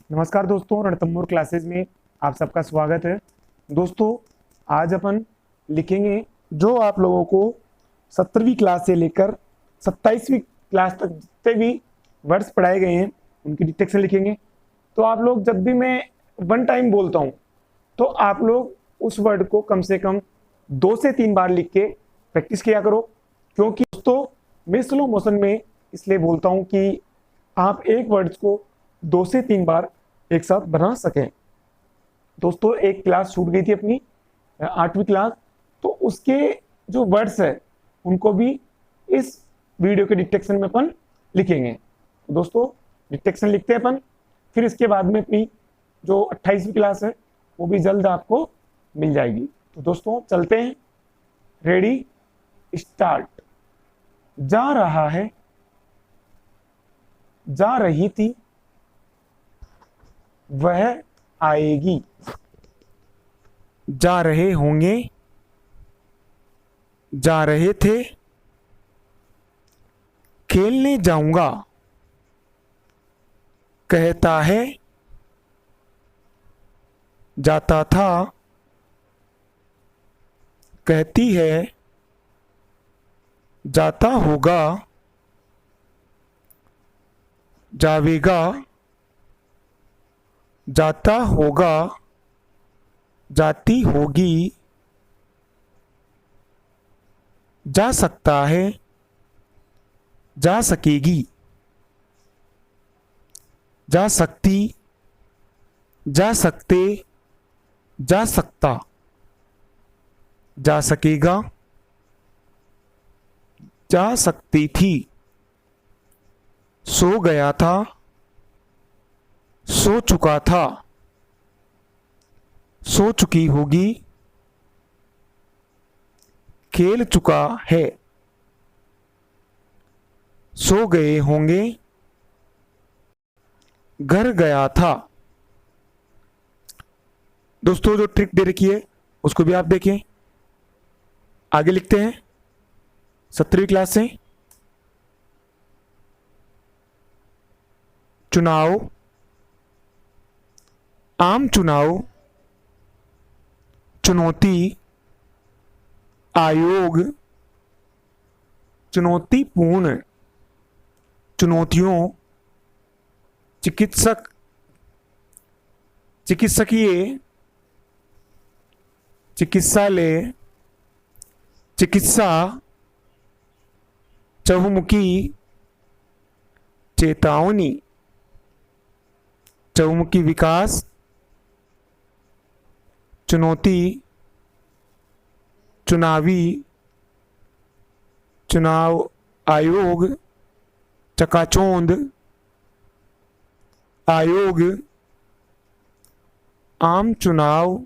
नमस्कार दोस्तों, रणथंभौर क्लासेस में आप सबका स्वागत है। दोस्तों, आज अपन लिखेंगे जो आप लोगों को 17वीं क्लास से लेकर 27वीं क्लास तक जितने भी वर्ड्स पढ़ाए गए हैं उनकी डिटेक्शन लिखेंगे। तो आप लोग जब भी मैं वन टाइम बोलता हूँ तो आप लोग उस वर्ड को कम से कम 2 से 3 बार लिख के प्रैक्टिस किया करो, क्योंकि दोस्तों मैं स्लो मोशन में इसलिए बोलता हूँ कि आप एक वर्ड्स को 2 से 3 बार एक साथ बना सकें। दोस्तों, एक क्लास छूट गई थी अपनी 8वीं क्लास, तो उसके जो वर्ड्स है उनको भी इस वीडियो के डिटेक्शन में अपन लिखेंगे। तो दोस्तों डिटेक्शन लिखते हैं अपन, फिर इसके बाद में अपनी जो 28वीं क्लास है वो भी जल्द आपको मिल जाएगी। तो दोस्तों चलते हैं, रेडी स्टार्ट। जा रहा है, जा रही थी, वह आएगी, जा रहे होंगे, जा रहे थे, खेलने जाऊंगा, कहता है, जाता था, कहती है, जाता होगा, जावेगा, जाता होगा, जाती होगी, जा सकता है, जा सकेगी, जा सकती, जा सकते, जा सकता, जा सकेगा, जा सकती थी, सो गया था, सो चुका था, सो चुकी होगी, खेल चुका है, सो गए होंगे, घर गया था। दोस्तों जो ट्रिक दे रखी है उसको भी आप देखें। आगे लिखते हैं 17वीं क्लास से। चुनाव, आम चुनाव, चुनौती, आयोग, चुनौतीपूर्ण, चुनौतियों, चिकित्सक, चिकित्सकीय, चिकित्सालय, चिकित्सा, चहुमुखी, चेतावनी, चहुमुखी विकास, चुनौती, चुनावी, चुनाव आयोग, चकाचौंध, आयोग, आम चुनाव,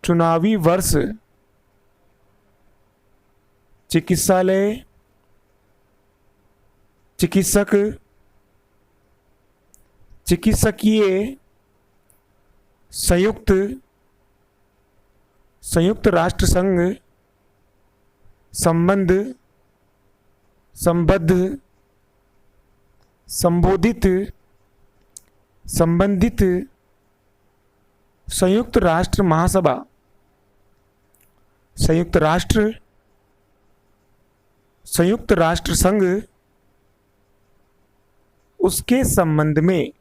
चुनावी वर्ष, चिकित्सालय, चिकित्सक, चिकित्सकीय, संयुक्त, संयुक्त राष्ट्र संघ, संबंध, संबद्ध, संबोधित, संबंधित, संयुक्त राष्ट्र महासभा, संयुक्त राष्ट्र, संयुक्त राष्ट्र संघ, उसके संबंध में,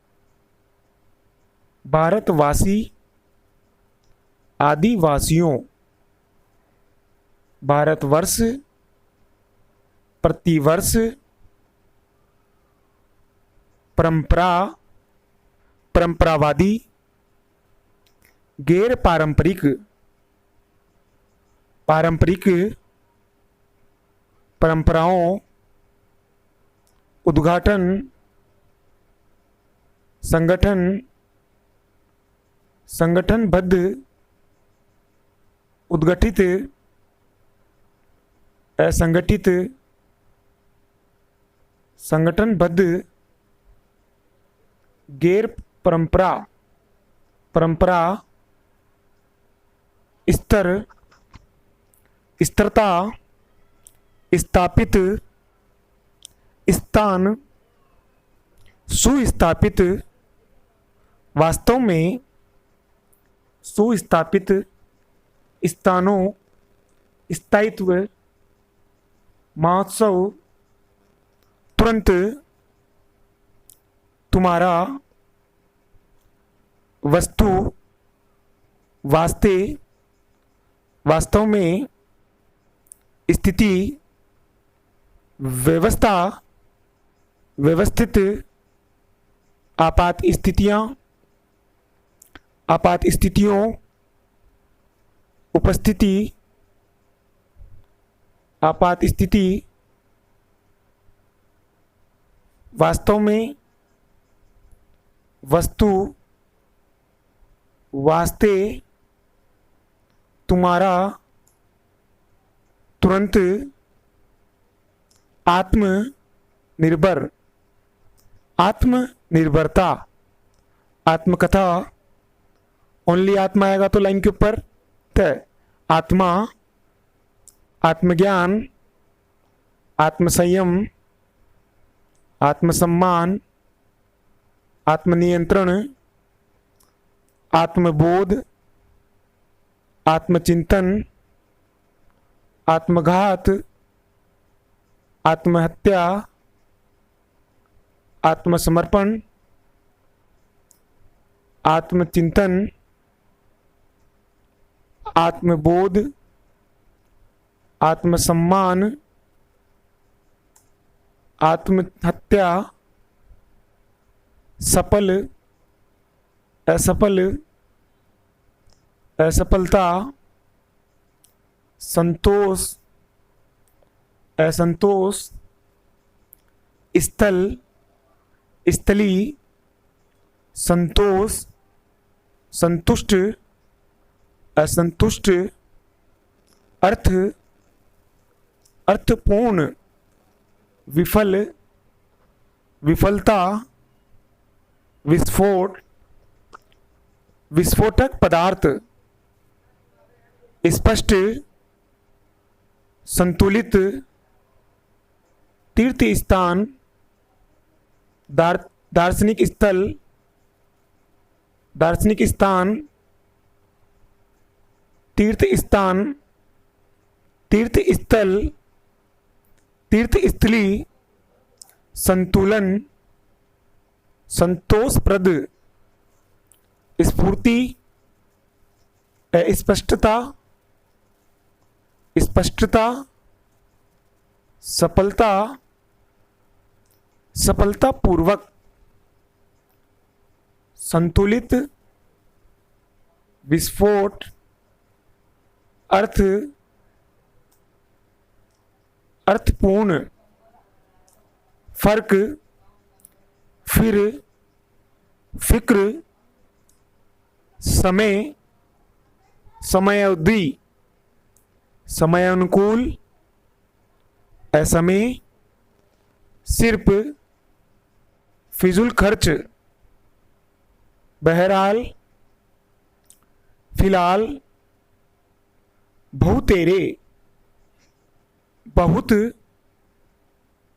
भारतवासी, आदिवासियों, भारतवर्ष, प्रतिवर्ष, परंपरा, परंपरावादी, गैर पारंपरिक, पारंपरिक, परंपराओं, उद्घाटन, संगठन, संगठनबद्ध, उद्गठित, असंगठित, संगठनबद्ध, गैर परंपरा, परंपरा, स्तर, स्थिरता, स्थापित, स्थान, सुस्थापित, वास्तव में सुस्थापित स्थानों, स्थायित्व, महोत्सव, तुरंत, तुम्हारा, वस्तु, वास्ते, वास्तव में, स्थिति, व्यवस्था, व्यवस्थित, आपात स्थितियां, आपात स्थितियों, उपस्थिति, आपात स्थिति, वास्तव में, वस्तु, वास्ते, तुम्हारा, तुरंत, आत्मनिर्भर, आत्मनिर्भरता, आत्मकथा, ओनली आत्मा आएगा तो लाइन के ऊपर तय, आत्मा, आत्मज्ञान, आत्मसंयम, आत्मसम्मान, आत्मनियंत्रण, आत्मबोध, आत्मचिंतन, आत्मघात, आत्महत्या, आत्मसमर्पण, आत्मचिंतन, आत्मबोध, आत्मसम्मान, आत्महत्या, सफल, असफल, असफलता, संतोष, असंतोष, स्थल, स्थली, संतोष, संतुष्ट, असंतुष्ट, अर्थ, अर्थपूर्ण, विफल, विफलता, विस्फोट, विस्फोटक पदार्थ, स्पष्ट, संतुलित, तीर्थ स्थान, दार्शनिक स्थल, दार्शनिक स्थान, तीर्थ स्थान, तीर्थ स्थल, तीर्थ स्थली, संतुलन, संतोषप्रद, स्फूर्ति, स्पष्टता, स्पष्टता, सफलता, सफलतापूर्वक, संतुलित, विस्फोट, अर्थ, अर्थपूर्ण, फर्क, फिर, फिक्र, समय, समयावधि, समयानुकूल, असमय, सिर्फ, फिजूल खर्च, बहरहाल, फिलहाल, बहुतेरे, बहुत,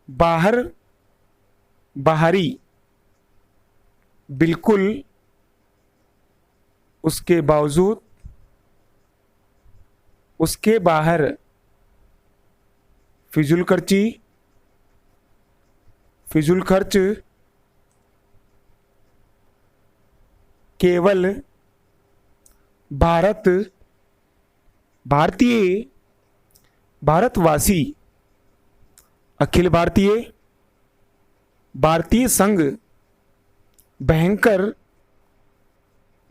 बाहर, बाहरी, बिल्कुल, उसके बावजूद, उसके बाहर, फिजूल खर्ची, फिजूल खर्च, केवल, भारत, भारतीय, भारतवासी, अखिल भारतीय, भारतीय संघ, भयंकर,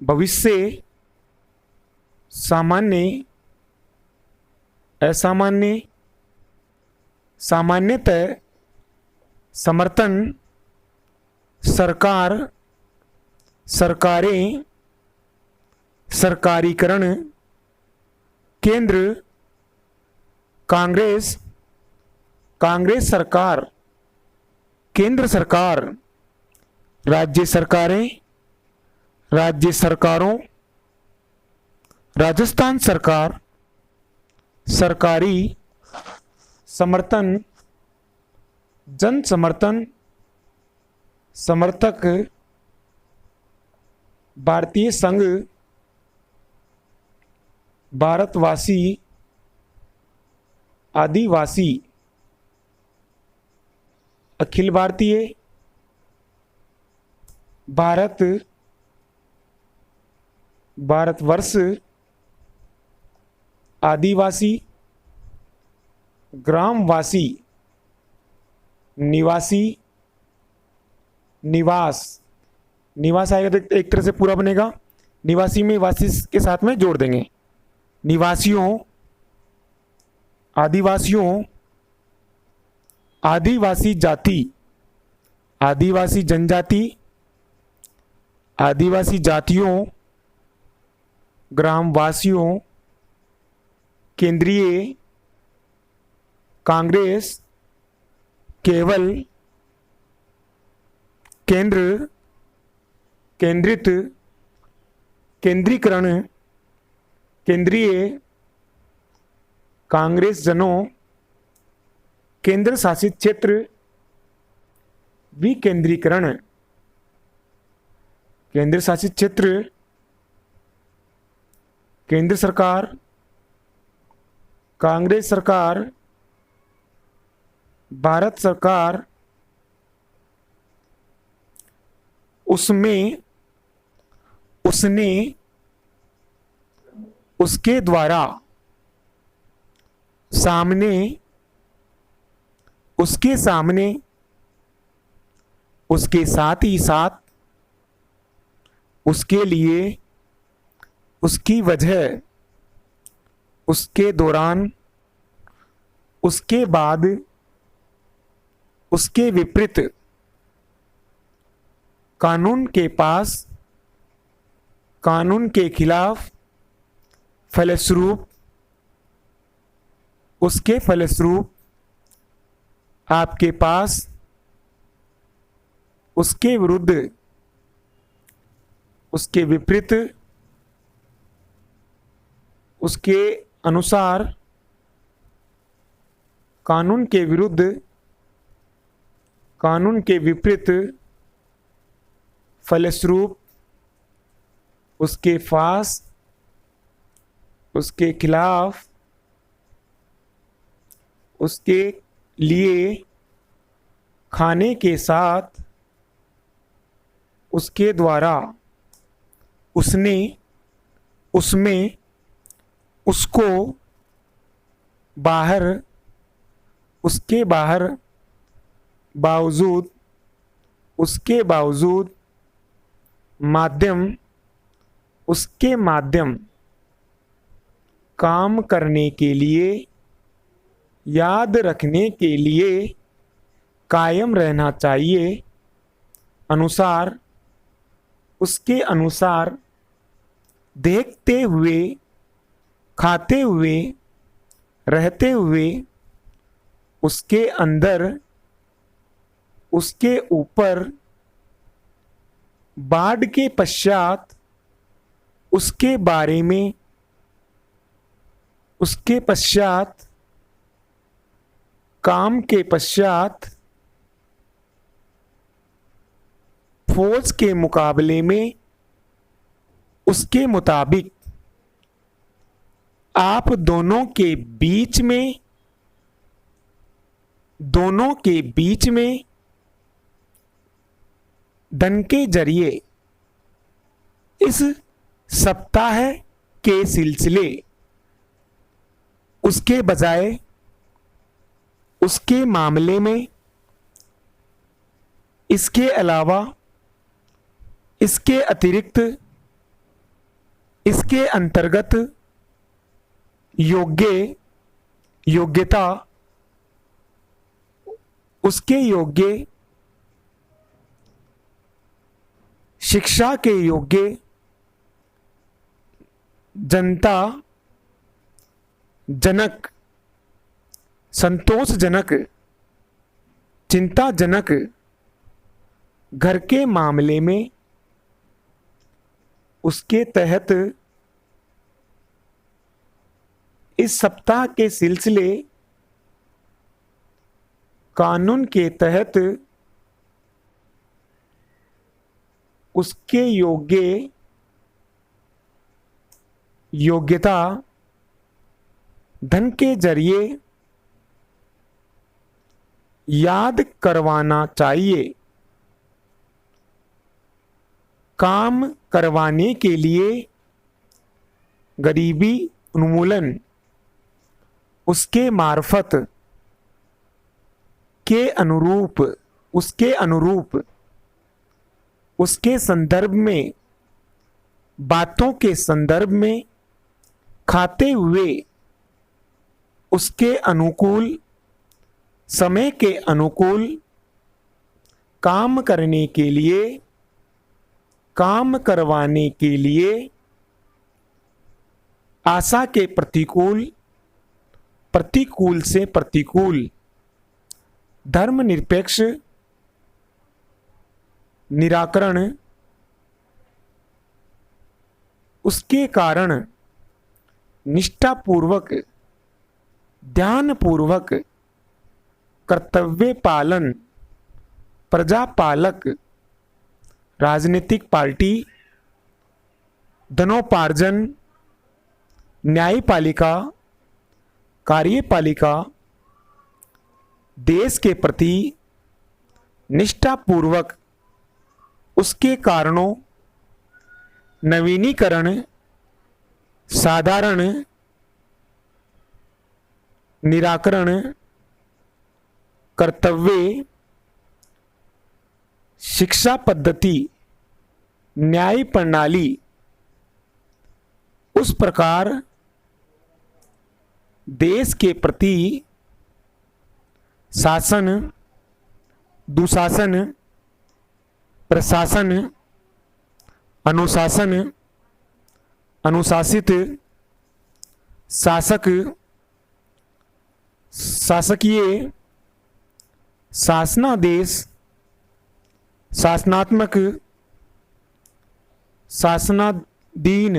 भविष्य, सामान्य, असामान्य, सामान्यतः, समर्थन, सरकार, सरकारें, सरकारीकरण, केंद्र, कांग्रेस, कांग्रेस सरकार, केंद्र सरकार, राज्य सरकारें, राज्य सरकारों, राजस्थान सरकार, सरकारी, समर्थन, जन समर्थन, समर्थक, भारतीय संघ, भारतवासी, आदिवासी, अखिल भारतीय, भारत, भारतवर्ष, आदिवासी, ग्रामवासी, निवासी, निवास। निवास आएगा तो एक तरह से पूरा बनेगा, निवासी में वासी के साथ में जोड़ देंगे। निवासियों, आदिवासियों, आदिवासी जाति, आदिवासी जनजाति, आदिवासी जातियों, ग्रामवासियों, केंद्रीय, कांग्रेस, केवल, केंद्र, केंद्रित, केंद्रीकरण, केंद्रीय, कांग्रेस जनों, केंद्र शासित क्षेत्र, विकेंद्रीकरण, केंद्र शासित क्षेत्र, केंद्र सरकार, कांग्रेस सरकार, भारत सरकार, उसमें, उसने, उसके द्वारा, सामने, उसके सामने, उसके साथ ही साथ, उसके लिए, उसकी वजह, उसके दौरान, उसके बाद, उसके विपरीत, कानून के पास, कानून के खिलाफ, फलस्वरूप, उसके फलस्वरूप, आपके पास, उसके विरुद्ध, उसके विपरीत, उसके अनुसार, कानून के विरुद्ध, कानून के विपरीत, फलस्वरूप, उसके पास, उसके खिलाफ, उसके लिए, खाने के साथ, उसके द्वारा, उसने, उसमें, उसको, बाहर, उसके बाहर, बावजूद, उसके बावजूद, माध्यम, उसके माध्यम, काम करने के लिए, याद रखने के लिए, कायम रहना चाहिए, अनुसार, उसके अनुसार, देखते हुए, खाते हुए, रहते हुए, उसके अंदर, उसके ऊपर, बाढ़ के पश्चात, उसके बारे में, उसके पश्चात, काम के पश्चात, फौज के मुकाबले में, उसके मुताबिक, आप दोनों के बीच में, दोनों के बीच में, धन के जरिए, इस सप्ताह के सिलसिले, उसके बजाय, उसके मामले में, इसके अलावा, इसके अतिरिक्त, इसके अंतर्गत, योग्य, योग्यता, उसके योग्य, शिक्षा के योग्य, जनता, जनक, संतोषजनक, चिंताजनक, घर के मामले में, उसके तहत, इस सप्ताह के सिलसिले, कानून के तहत, उसके योग्यता धन के जरिए याद करवाना चाहिए। काम करवाने के लिए गरीबी उन्मूलन उसके मार्फत के अनुरूप उसके संदर्भ में, बातों के संदर्भ में खाते हुए उसके अनुकूल, समय के अनुकूल काम करने के लिए, काम करवाने के लिए आशा के प्रतिकूल, प्रतिकूल से प्रतिकूल धर्मनिरपेक्ष निराकरण उसके कारण निष्ठापूर्वक, ध्यानपूर्वक कर्तव्य पालन प्रजापालक, राजनीतिक पार्टी, धनोपार्जन, न्यायपालिका, कार्यपालिका, देश के प्रति निष्ठापूर्वक उसके कारणों, नवीनीकरण, साधारण निराकरण, कर्तव्य, शिक्षा पद्धति, न्याय प्रणाली उस प्रकार देश के प्रति शासन, दुशासन, प्रशासन, अनुशासन, अनुशासित, शासक, शासकीय, शासनादेश, शासनात्मक, शासनाधीन,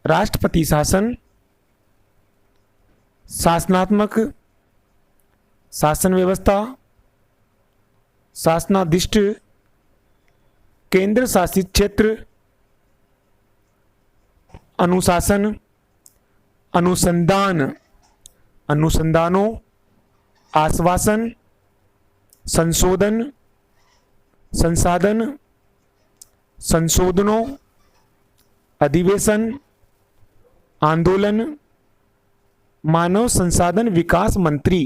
राष्ट्रपति शासन, शासनात्मक, शासन व्यवस्था, शासनाधिष्ठ, केंद्र शासित क्षेत्र, अनुशासन, अनुसंधान, अनुसंधानों, आश्वासन, संशोधन, संसाधन, संशोधनों, अधिवेशन, आंदोलन, मानव संसाधन विकास मंत्री,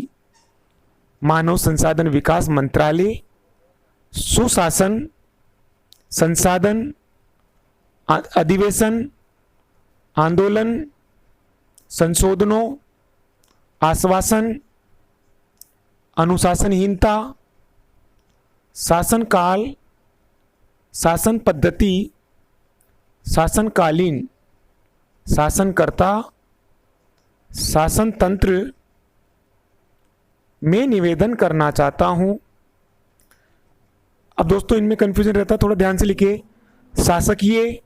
मानव संसाधन विकास मंत्रालय, सुशासन, संसाधन, अधिवेशन, आंदोलन, संशोधनों, आश्वासन, अनुशासनहीनता, शासनकाल, शासन पद्धति, शासनकालीन, शासनकर्ता, शासन तंत्र में निवेदन करना चाहता हूं। अब दोस्तों इनमें कंफ्यूजन रहता है, थोड़ा ध्यान से लिखिए। शासकीय,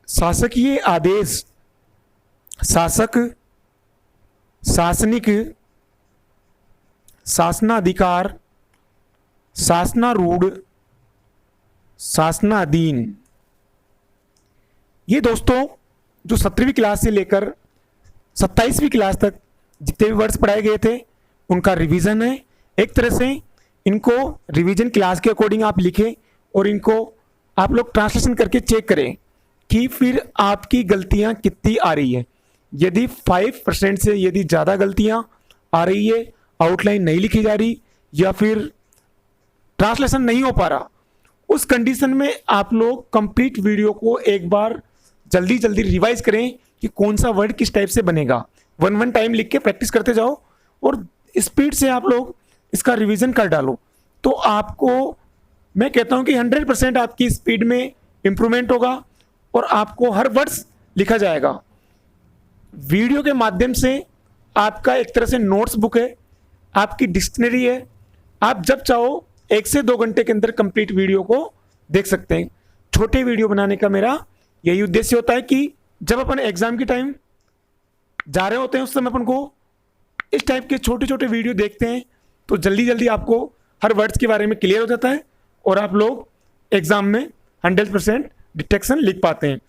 शासकीय आदेश, शासक, शासनिक, शासनाधिकार, शासनारूढ़, शासनाधीन। ये दोस्तों जो 17वीं क्लास से लेकर 27वीं क्लास तक जितने भी वर्ड्स पढ़ाए गए थे उनका रिवीजन है। एक तरह से इनको रिवीजन क्लास के अकॉर्डिंग आप लिखें और इनको आप लोग ट्रांसलेशन करके चेक करें कि फिर आपकी गलतियां कितनी आ रही है। यदि 5% से यदि ज़्यादा गलतियां आ रही है, आउटलाइन नहीं लिखी जा रही या फिर ट्रांसलेशन नहीं हो पा रहा, उस कंडीशन में आप लोग कंप्लीट वीडियो को एक बार जल्दी जल्दी रिवाइज करें कि कौन सा वर्ड किस टाइप से बनेगा। 1 टाइम लिख के प्रैक्टिस करते जाओ और स्पीड से आप लोग इसका रिवीजन कर डालो, तो आपको मैं कहता हूं कि 100% आपकी स्पीड में इंप्रूवमेंट होगा और आपको हर वर्ड्स लिखा जाएगा। वीडियो के माध्यम से आपका एक तरह से नोट्स बुक है, आपकी डिक्शनरी है। आप जब चाहो 1 से 2 घंटे के अंदर कंप्लीट वीडियो को देख सकते हैं। छोटे वीडियो बनाने का मेरा यही उद्देश्य होता है कि जब अपन एग्जाम के टाइम जा रहे होते हैं उस समय अपन को इस टाइप के छोटे छोटे वीडियो देखते हैं तो जल्दी जल्दी आपको हर वर्ड्स के बारे में क्लियर हो जाता है और आप लोग एग्जाम में 100% डिटेक्शन लिख पाते हैं।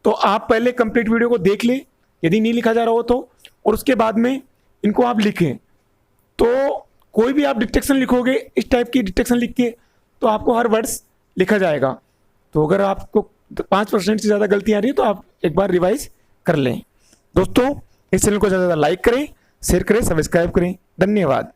तो आप पहले कंप्लीट वीडियो को देख लें यदि नहीं लिखा जा रहा हो तो, और उसके बाद में इनको आप लिखें। तो कोई भी आप डिटेक्शन लिखोगे इस टाइप की डिटेक्शन लिख के तो आपको हर वर्ड्स लिखा जाएगा। तो अगर आपको 5% से ज़्यादा गलतियाँ आ रही है तो आप एक बार रिवाइज कर लें। दोस्तों इस चैनल को ज़्यादा से ज़्यादा लाइक करें, शेयर करें, सब्सक्राइब करें। धन्यवाद।